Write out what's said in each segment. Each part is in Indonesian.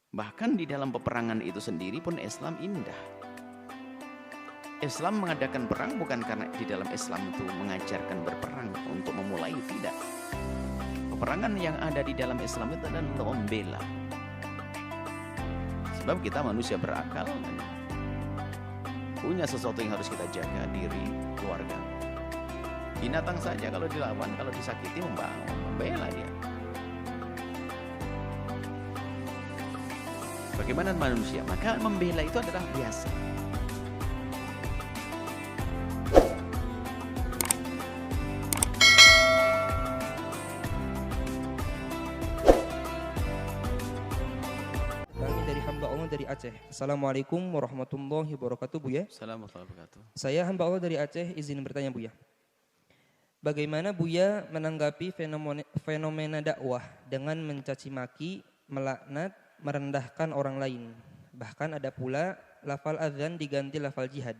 Bahkan di dalam peperangan itu sendiri pun Islam indah. Islam mengadakan perang bukan karena di dalam Islam itu mengajarkan berperang untuk memulai, tidak. Peperangan yang ada di dalam Islam itu adalah untuk membela. Sebab kita manusia berakal dan punya sesuatu yang harus kita jaga, diri, keluarga. Binatang saja kalau dilawan, kalau disakiti membela dia. Bagaimana manusia? Maka membela itu adalah biasa. Kami dari hamba Allah dari Aceh. Assalamualaikum warahmatullahi wabarakatuh, Buya. Assalamualaikum warahmatullahi wabarakatuh. Saya hamba Allah dari Aceh, izin bertanya, Buya. Bagaimana Buya menanggapi fenomena dakwah dengan mencaci maki, melaknat, merendahkan orang lain? Bahkan ada pula lafal azan diganti lafal jihad.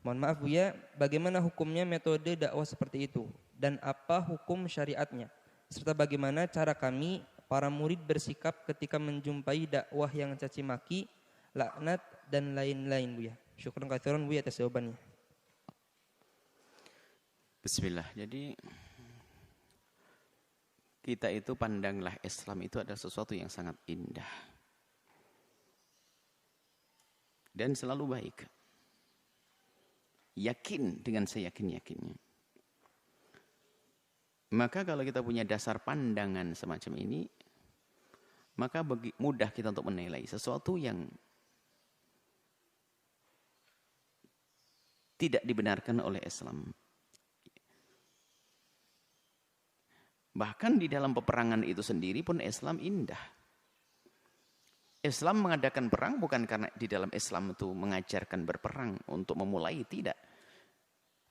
Mohon maaf Buya, bagaimana hukumnya metode dakwah seperti itu? Dan apa hukum syariatnya? Serta bagaimana cara kami, para murid bersikap ketika menjumpai dakwah yang caci maki, laknat, dan lain-lain, Buya. Syukran katsiran Buya atas jawabannya. Bismillah. Jadi kita itu pandanglah Islam itu adalah sesuatu yang sangat indah dan selalu baik. Yakin dengan seyakin-yakinnya. Maka kalau kita punya dasar pandangan semacam ini, maka mudah kita untuk menilai sesuatu yang tidak dibenarkan oleh Islam. Bahkan di dalam peperangan itu sendiri pun Islam indah. Islam mengadakan perang bukan karena di dalam Islam itu mengajarkan berperang untuk memulai, tidak.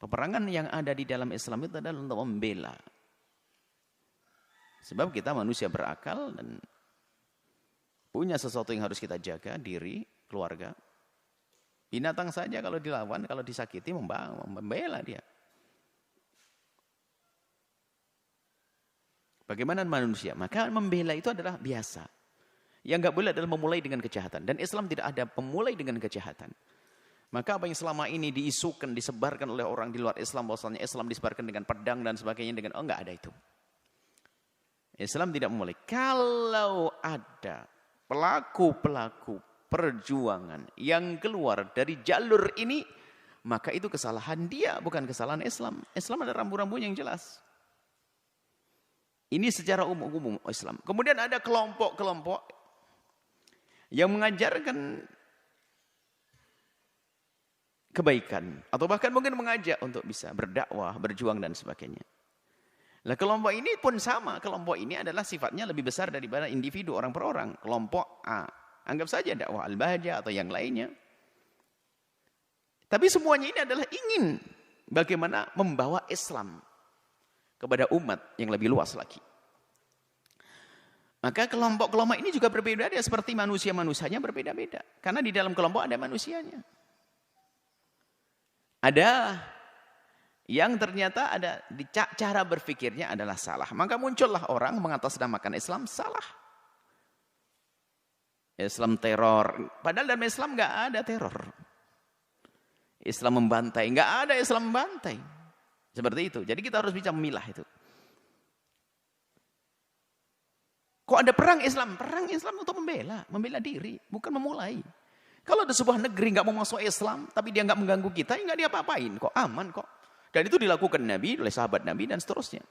Peperangan yang ada di dalam Islam itu adalah untuk membela. Sebab kita manusia berakal dan punya sesuatu yang harus kita jaga, diri, keluarga. Binatang saja kalau dilawan, kalau disakiti membela dia. Bagaimana manusia? Maka membela itu adalah biasa. Yang enggak boleh adalah memulai dengan kejahatan. Dan Islam tidak ada pemulai dengan kejahatan. Maka apa yang selama ini diisukan, disebarkan oleh orang di luar Islam, bahwasanya Islam disebarkan dengan pedang dan sebagainya, enggak ada itu. Islam tidak memulai. Kalau ada pelaku-pelaku perjuangan yang keluar dari jalur ini, maka itu kesalahan dia, bukan kesalahan Islam. Islam ada rambu-rambunya yang jelas. Ini secara umum Islam. Kemudian ada kelompok-kelompok yang mengajarkan kebaikan. Atau bahkan mungkin mengajak untuk bisa berdakwah, berjuang dan sebagainya. Nah, kelompok ini pun sama. Kelompok ini adalah sifatnya lebih besar daripada individu orang per orang. Kelompok A. Anggap saja dakwah al-bahjah atau yang lainnya. Tapi semuanya ini adalah ingin bagaimana membawa Islam kepada umat yang lebih luas lagi. Maka kelompok-kelompok ini juga berbeda-beda seperti manusia-manusianya berbeda-beda. Karena di dalam kelompok ada manusianya. Ada yang ternyata ada di cara berpikirnya adalah salah. Maka muncullah orang mengatasnamakan Islam salah. Islam teror. Padahal dalam Islam nggak ada teror. Islam membantai. Nggak ada Islam membantai. Seperti itu. Jadi kita harus bisa memilah itu. Kok ada perang Islam? Perang Islam untuk membela diri, bukan memulai. Kalau ada sebuah negeri nggak mau masuk Islam, tapi dia nggak mengganggu kita, ya nggak diapa-apain kok, aman kok. Dan itu dilakukan Nabi, oleh sahabat Nabi dan seterusnya.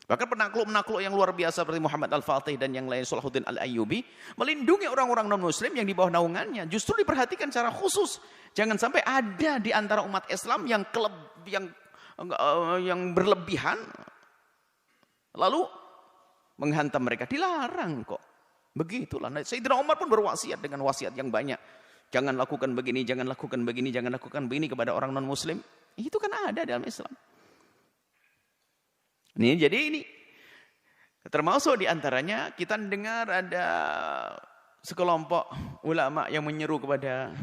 Bahkan penakluk-penakluk yang luar biasa seperti Muhammad Al-Fatih dan yang lain, Salahuddin Al-Ayyubi, melindungi orang-orang non-Muslim yang di bawah naungannya. Justru diperhatikan secara khusus. Jangan sampai ada di antara umat Islam yang berlebihan, lalu menghantam mereka. Dilarang kok. Begitulah. Sayyidina Umar pun berwasiat dengan wasiat yang banyak. Jangan lakukan begini, jangan lakukan begini, jangan lakukan begini kepada orang non-Muslim. Itu kan ada dalam Islam. Jadi ini termasuk diantaranya kita dengar ada sekelompok ulama yang menyeru kepada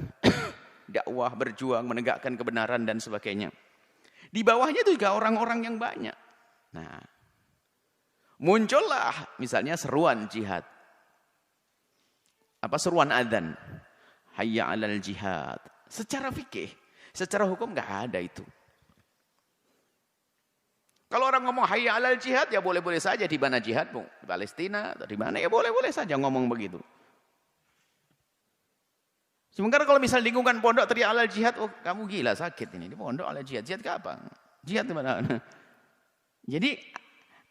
dakwah, berjuang, menegakkan kebenaran dan sebagainya. Di bawahnya itu juga orang-orang yang banyak. Nah, muncullah misalnya seruan jihad. seruan adzan. Hayya 'alal jihad. Secara fikih, secara hukum nggak ada itu. Kalau orang ngomong hayya 'alal jihad ya boleh-boleh saja, di mana jihad, Bu? Di Palestina atau di mana ya boleh-boleh saja ngomong begitu. Sementara kalau misal lingkungan pondok teriak 'alal jihad, oh kamu gila, sakit ini. Di pondok 'alal jihad. Jihad ke apa? Jihad di mana? Jadi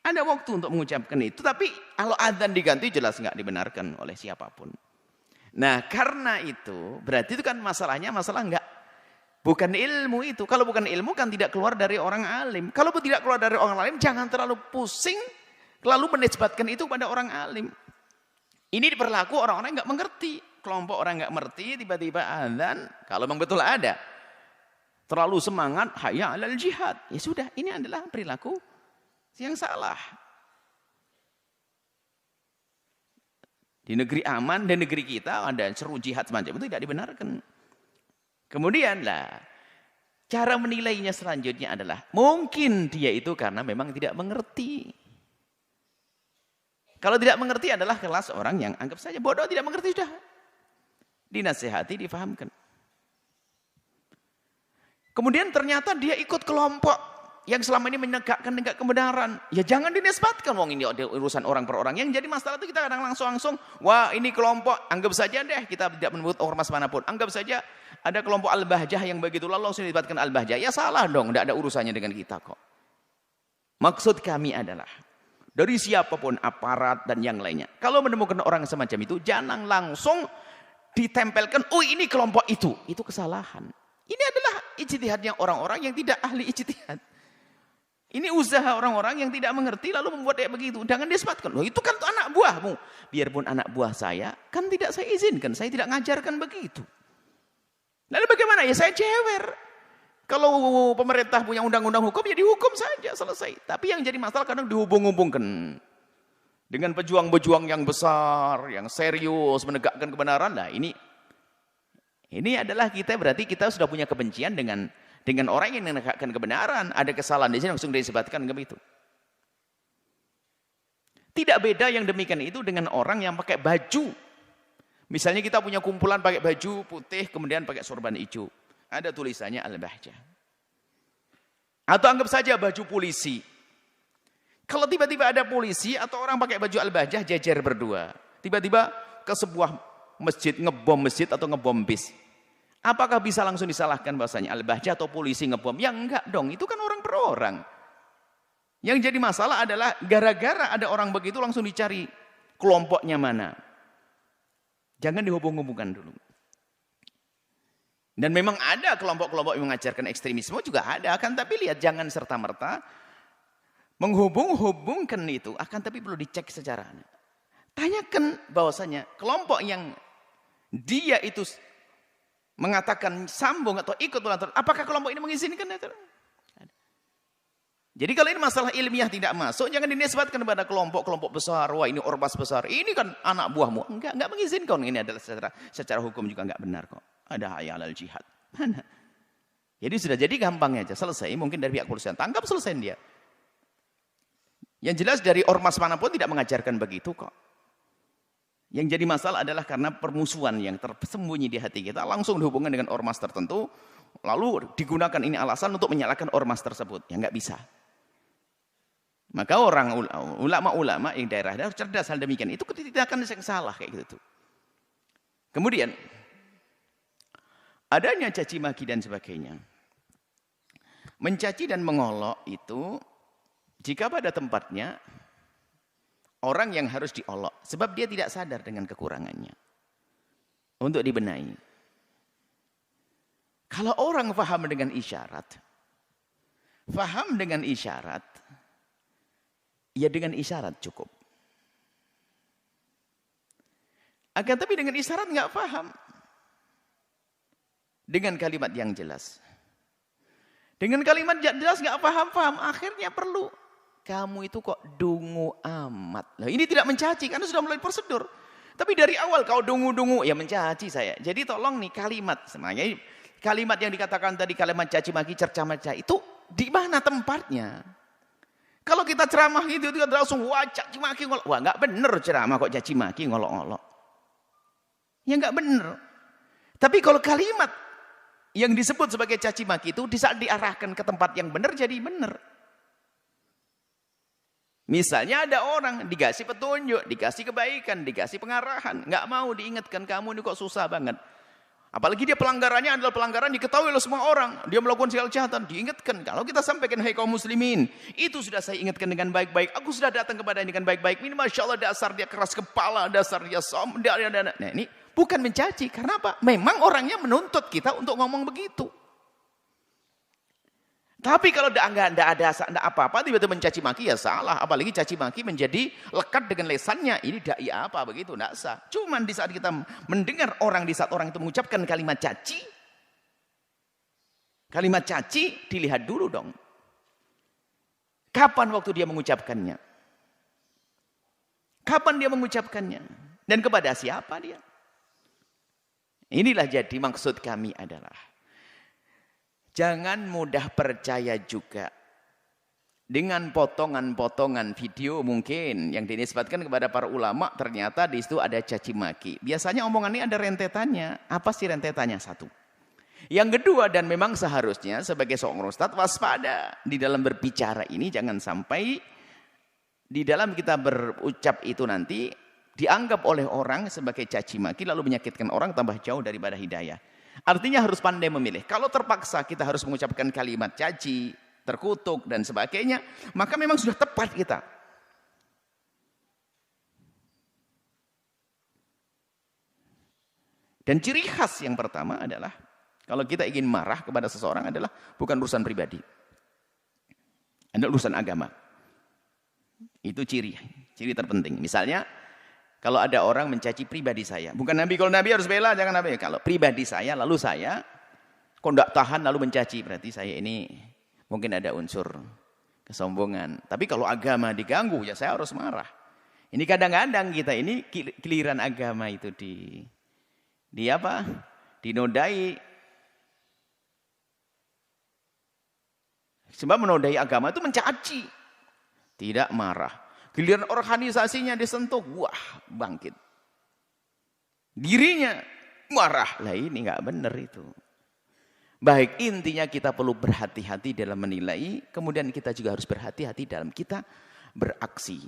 ada waktu untuk mengucapkan itu, tapi kalau adzan diganti jelas nggak dibenarkan oleh siapapun. Nah, karena itu berarti itu kan masalahnya masalah bukan ilmu itu. Kalau bukan ilmu kan tidak keluar dari orang alim. Kalau tidak keluar dari orang alim, jangan terlalu pusing lalu menisbatkan itu pada orang alim. Ini diperlaku orang-orang yang nggak mengerti. Kelompok orang nggak mengerti tiba-tiba adzan, kalau memang betul ada terlalu semangat hayya 'alal jihad. Ya sudah, ini adalah perilaku yang salah. Di negeri aman dan negeri kita ada seru jihad semacam itu tidak dibenarkan. Kemudian cara menilainya selanjutnya adalah mungkin dia itu karena memang tidak mengerti. Kalau tidak mengerti adalah kelas orang yang anggap saja bodoh, tidak mengerti sudah. Dinasihati, difahamkan. Kemudian ternyata dia ikut kelompok yang selama ini menegakkan kebenaran. Ya jangan dinisbatkan, wong ini urusan orang per orang. Yang jadi masalah itu kita kadang langsung, wah ini kelompok, anggap saja deh, kita tidak menyebut ormas manapun. Anggap saja ada kelompok Al-Bahjah yang begitu, lalu langsung dinisbatkan Al-Bahjah. Ya salah dong, tidak ada urusannya dengan kita kok. Maksud kami adalah, dari siapapun aparat dan yang lainnya, kalau menemukan orang semacam itu, jangan langsung ditempelkan, oh ini kelompok itu kesalahan. Ini adalah ijtihadnya orang-orang yang tidak ahli ijtihad. Ini usaha orang-orang yang tidak mengerti lalu membuat kayak begitu. Jangan disebutkan, loh itu kan anak buahmu. Biarpun anak buah saya, kan tidak saya izinkan, saya tidak ngajarkan begitu. Lalu bagaimana? Ya saya jewer. Kalau pemerintah punya undang-undang hukum, ya dihukum saja, selesai. Tapi yang jadi masalah kadang dihubung-hubungkan dengan pejuang-pejuang yang besar, yang serius menegakkan kebenaran. Nah ini adalah berarti kita sudah punya kebencian dengan orang yang menegakkan kebenaran. Ada kesalahan di sini langsung disebutkan begitu. Tidak beda yang demikian itu dengan orang yang pakai baju. Misalnya kita punya kumpulan pakai baju putih kemudian pakai sorban hijau. Ada tulisannya Al-Bahjah. Atau anggap saja baju polisi. Kalau tiba-tiba ada polisi atau orang pakai baju Al-Bahjah jejer berdua, tiba-tiba ke sebuah masjid ngebom masjid atau ngebom bis, apakah bisa langsung disalahkan bahasanya Al-Bahjah atau polisi ngebom? Ya enggak dong, itu kan orang per orang. Yang jadi masalah adalah gara-gara ada orang begitu langsung dicari kelompoknya mana. Jangan dihubung-hubungkan dulu. Dan memang ada kelompok-kelompok yang mengajarkan ekstremisme juga ada, akan tapi lihat jangan serta-merta menghubung-hubungkan itu, akan tapi perlu dicek secara. Tanyakan bahwasanya kelompok yang dia itu mengatakan sambung atau ikut melantar, apakah kelompok ini mengizinkan itu? Jadi kalau ini masalah ilmiah tidak masuk, jangan dinisbatkan kepada kelompok-kelompok besar. Wah ini ormas besar, ini kan anak buahmu. Enggak mengizinkan. Ini adalah secara hukum juga enggak benar kok. Ada hayya 'alal jihad. Mana? Jadi sudah jadi gampang aja, selesai. Mungkin dari pihak kepolisian tangkap, selesai dia. Yang jelas dari ormas manapun tidak mengajarkan begitu kok. Yang jadi masalah adalah karena permusuhan yang tersembunyi di hati kita langsung dihubungkan dengan ormas tertentu, lalu digunakan ini alasan untuk menyalahkan ormas tersebut. Ya nggak bisa. Maka orang ulama-ulama yang daerah harus cerdas hal demikian. Itu tindakan yang salah kayak gitu. Kemudian adanya caci maki dan sebagainya. Mencaci dan mengolok itu jika pada tempatnya orang yang harus diolok sebab dia tidak sadar dengan kekurangannya untuk dibenahi. Kalau orang paham dengan isyarat, ya dengan isyarat cukup. Akan tapi dengan isyarat nggak paham, dengan kalimat yang jelas. Dengan kalimat yang jelas nggak paham, akhirnya perlu. Kamu itu kok dungu amat. Nah, ini tidak mencaci karena sudah melalui prosedur. Tapi dari awal kau dungu-dungu, ya mencaci saya. Jadi tolong nih kalimat, semuanya kalimat yang dikatakan tadi kalimat caci maki, cerca merca itu di mana tempatnya? Kalau kita ceramah itu langsung wah caci maki ngolok. Wah nggak bener ceramah kok caci maki ngolok-ngolok. Ya nggak benar. Tapi kalau kalimat yang disebut sebagai caci maki itu di saat diarahkan ke tempat yang benar jadi benar. Misalnya ada orang dikasih petunjuk, dikasih kebaikan, dikasih pengarahan, nggak mau diingatkan, kamu ini kok susah banget. Apalagi dia pelanggarannya adalah pelanggaran diketahui oleh semua orang. Dia melakukan segala kejahatan, diingatkan. Kalau kita sampaikan, hai kaum muslimin, itu sudah saya ingatkan dengan baik-baik. Aku sudah datang kepada dengan baik-baik. Ini Masya Allah dasar dia keras kepala, dasar dia Nah ini bukan mencaci. Karena apa? Memang orangnya menuntut kita untuk ngomong begitu. Tapi kalau enggak ada apa-apa, tiba-tiba mencaci maki ya salah. Apalagi caci maki menjadi lekat dengan lesannya. Ini dai apa begitu, enggak sah. Cuman di saat kita mendengar orang, di saat orang itu mengucapkan kalimat caci dilihat dulu dong. Kapan waktu dia mengucapkannya? Kapan dia mengucapkannya? Dan kepada siapa dia? Inilah jadi maksud kami adalah jangan mudah percaya juga dengan potongan-potongan video mungkin yang dinisbatkan kepada para ulama, ternyata di situ ada caci maki. Biasanya omongan ini ada rentetannya. Apa sih rentetannya? Satu. Yang kedua, dan memang seharusnya sebagai seorang ustadz waspada di dalam berbicara ini, jangan sampai di dalam kita berucap itu nanti dianggap oleh orang sebagai caci maki lalu menyakitkan orang, tambah jauh daripada hidayah. Artinya harus pandai memilih. Kalau terpaksa kita harus mengucapkan kalimat caci, terkutuk, dan sebagainya, maka memang sudah tepat kita. Dan ciri khas yang pertama adalah, kalau kita ingin marah kepada seseorang adalah bukan urusan pribadi. Adalah urusan agama. Itu ciri terpenting. Misalnya, kalau ada orang mencaci pribadi saya, bukan Nabi, kalau Nabi harus bela, jangan Nabi. Kalau pribadi saya, lalu saya, kok tidak tahan lalu mencaci, berarti saya ini mungkin ada unsur kesombongan. Tapi kalau agama diganggu, ya saya harus marah. Ini kadang-kadang kita ini giliran agama itu dinodai. Sebab menodai agama itu mencaci, tidak marah. Giliran organisasinya disentuh, wah bangkit. Dirinya marah. Lah ini nggak benar itu. Baik, intinya kita perlu berhati-hati dalam menilai. Kemudian kita juga harus berhati-hati dalam kita beraksi.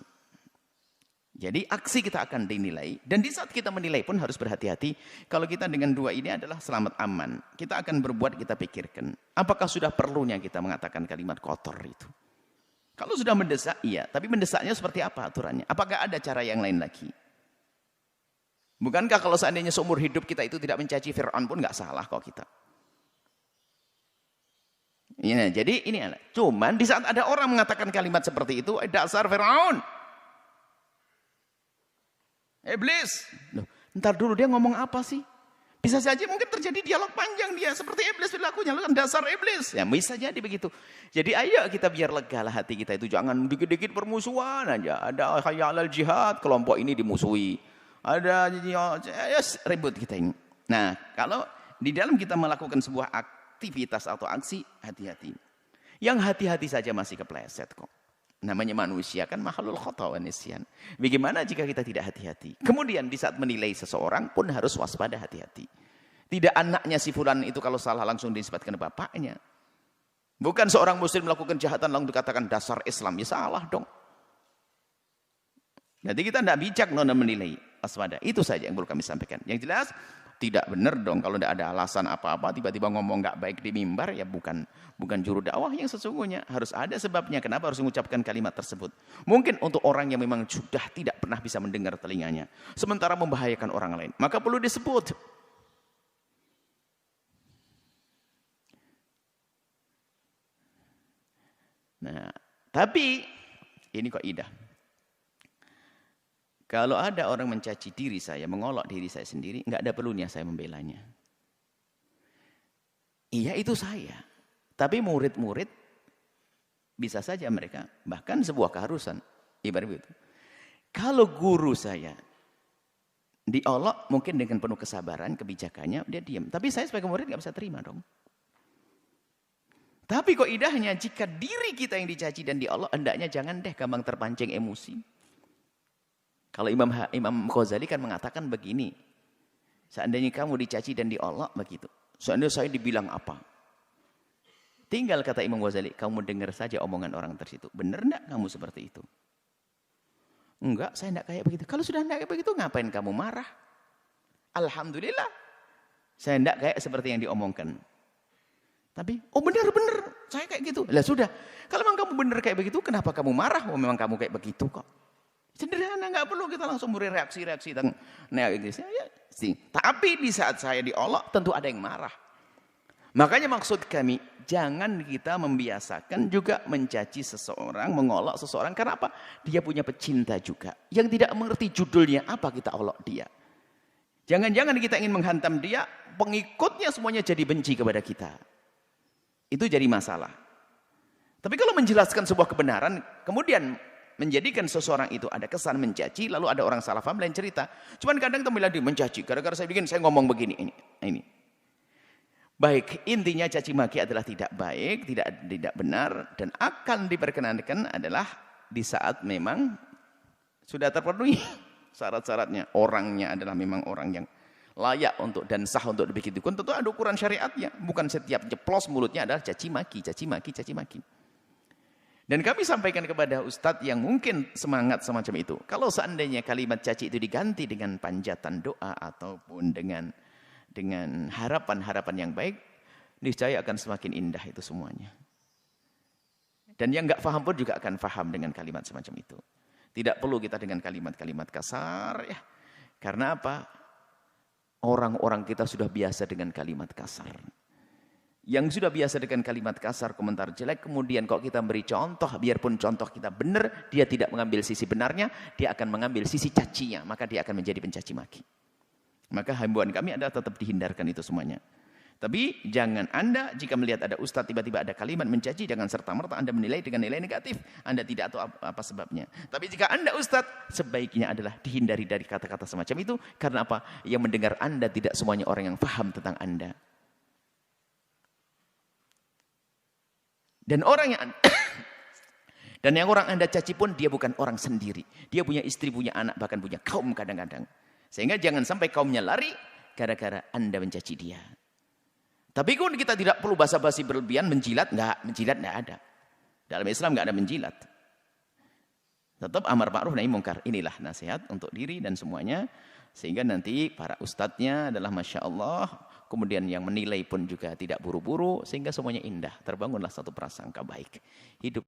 Jadi aksi kita akan dinilai. Dan di saat kita menilai pun harus berhati-hati. Kalau kita dengan dua ini adalah selamat aman. Kita akan berbuat, kita pikirkan. Apakah sudah perlunya kita mengatakan kalimat kotor itu? Kalau sudah mendesak, iya. Tapi mendesaknya seperti apa aturannya? Apakah ada cara yang lain lagi? Bukankah kalau seandainya seumur hidup kita itu tidak mencaci Fir'aun pun nggak salah kok kita? Ya, jadi ini cuman di saat ada orang mengatakan kalimat seperti itu, dasar Fir'aun, iblis. Loh, ntar dulu dia ngomong apa sih? Bisa saja mungkin terjadi dialog panjang dia seperti iblis perilakunya, dasar iblis. Ya bisa jadi begitu. Jadi ayo kita biar lega lah hati kita itu, jangan dikit-dikit permusuhan aja. Ada hayya 'alal jihad, kelompok ini dimusuhi. Ada ribut kita ini. Nah, kalau di dalam kita melakukan sebuah aktivitas atau aksi, hati-hati. Yang hati-hati saja masih kepleset kok. Namanya manusia kan makhluk khata wa nisyan. Bagaimana jika kita tidak hati-hati? Kemudian di saat menilai seseorang pun harus waspada, hati-hati. Tidak anaknya si fulan itu kalau salah langsung dinisbatkan bapaknya. Bukan seorang muslim melakukan kejahatan langsung dikatakan dasar Islam. Ya salah dong. Jadi kita tidak bijak dalam menilai, waspada. Itu saja yang perlu kami sampaikan. Yang jelas tidak benar dong kalau tidak ada alasan apa-apa tiba-tiba ngomong nggak baik di mimbar, ya bukan juru dakwah yang sesungguhnya. Harus ada sebabnya kenapa harus mengucapkan kalimat tersebut. Mungkin untuk orang yang memang sudah tidak pernah bisa mendengar telinganya, sementara membahayakan orang lain, maka perlu disebut. Nah, tapi ini kaidah. Kalau ada orang mencaci diri saya, mengolok diri saya sendiri, nggak ada perlunya saya membelanya. Iya itu saya. Tapi murid-murid bisa saja mereka, bahkan sebuah keharusan. Ibarat begitu. Kalau guru saya diolok mungkin dengan penuh kesabaran, kebijakannya, dia diam. Tapi saya sebagai murid nggak bisa terima dong. Tapi kok idahnya jika diri kita yang dicaci dan diolok, hendaknya jangan deh gampang terpancing emosi. Kalau Imam Ghazali kan mengatakan begini, Seandainya kamu dicaci dan diolok begitu. Seandainya saya dibilang apa? Tinggal kata Imam Ghazali, kamu dengar saja omongan orang tersebut. Benar enggak kamu seperti itu? Enggak, saya enggak kayak begitu. Kalau sudah enggak kayak begitu, ngapain kamu marah? Alhamdulillah, saya enggak kayak seperti yang diomongkan. Tapi, oh benar-benar, saya kayak gitu. Lah sudah, kalau memang kamu benar kayak begitu, kenapa kamu marah? Oh memang kamu kayak begitu kok. Sederhana, nggak perlu kita langsung beri reaksi-reaksi tentang negatif. Ya, sih. Tapi di saat saya diolok, tentu ada yang marah. Makanya maksud kami, jangan kita membiasakan juga mencaci seseorang, mengolok seseorang. Karena apa? Dia punya pecinta juga. Yang tidak mengerti judulnya, apa kita olok dia. Jangan-jangan kita ingin menghantam dia, pengikutnya semuanya jadi benci kepada kita. Itu jadi masalah. Tapi kalau menjelaskan sebuah kebenaran, kemudian menjadikan seseorang itu ada kesan mencaci, lalu ada orang salah paham lain cerita. Cuman kadang teman lagi mencaci, gara-gara saya ngomong begini, ini. Baik, intinya caci maki adalah tidak baik, tidak benar, dan akan diperkenankan adalah di saat memang sudah terpenuhi syarat-syaratnya. Orangnya adalah memang orang yang layak untuk dan sah untuk dibikin dukun. Tentu ada ukuran syariatnya, bukan setiap jeplos mulutnya adalah caci maki. Dan kami sampaikan kepada ustadz yang mungkin semangat semacam itu. Kalau seandainya kalimat caci itu diganti dengan panjatan doa ataupun dengan harapan-harapan yang baik, niscaya akan semakin indah itu semuanya. Dan yang nggak paham pun juga akan paham dengan kalimat semacam itu. Tidak perlu kita dengan kalimat-kalimat kasar ya. Karena apa? Orang-orang kita sudah biasa dengan kalimat kasar. Yang sudah biasa dengan kalimat kasar, komentar jelek, kemudian kalau kita beri contoh, biarpun contoh kita benar, dia tidak mengambil sisi benarnya, dia akan mengambil sisi cacinya, maka dia akan menjadi pencaci maki. Maka himbauan kami adalah tetap dihindarkan itu semuanya. Tapi jangan Anda jika melihat ada ustadz tiba-tiba ada kalimat mencaci, jangan serta-merta Anda menilai dengan nilai negatif. Anda tidak tahu apa sebabnya. Tapi jika Anda ustadz, sebaiknya adalah dihindari dari kata-kata semacam itu. Karena apa? Yang mendengar Anda tidak semuanya orang yang paham tentang Anda. Dan yang orang Anda caci pun dia bukan orang sendiri. Dia punya istri, punya anak, bahkan punya kaum kadang-kadang. Sehingga jangan sampai kaumnya lari gara-gara Anda mencaci dia. Tapi kalau kita tidak perlu basa-basi berlebihan, menjilat enggak ada. Dalam Islam enggak ada menjilat. Tetap amar ma'ruf nahi mungkar. Inilah nasihat untuk diri dan semuanya. Sehingga nanti para ustadznya adalah Masya Allah. Kemudian yang menilai pun juga tidak buru-buru. Sehingga semuanya indah. Terbangunlah satu prasangka baik. Hidup.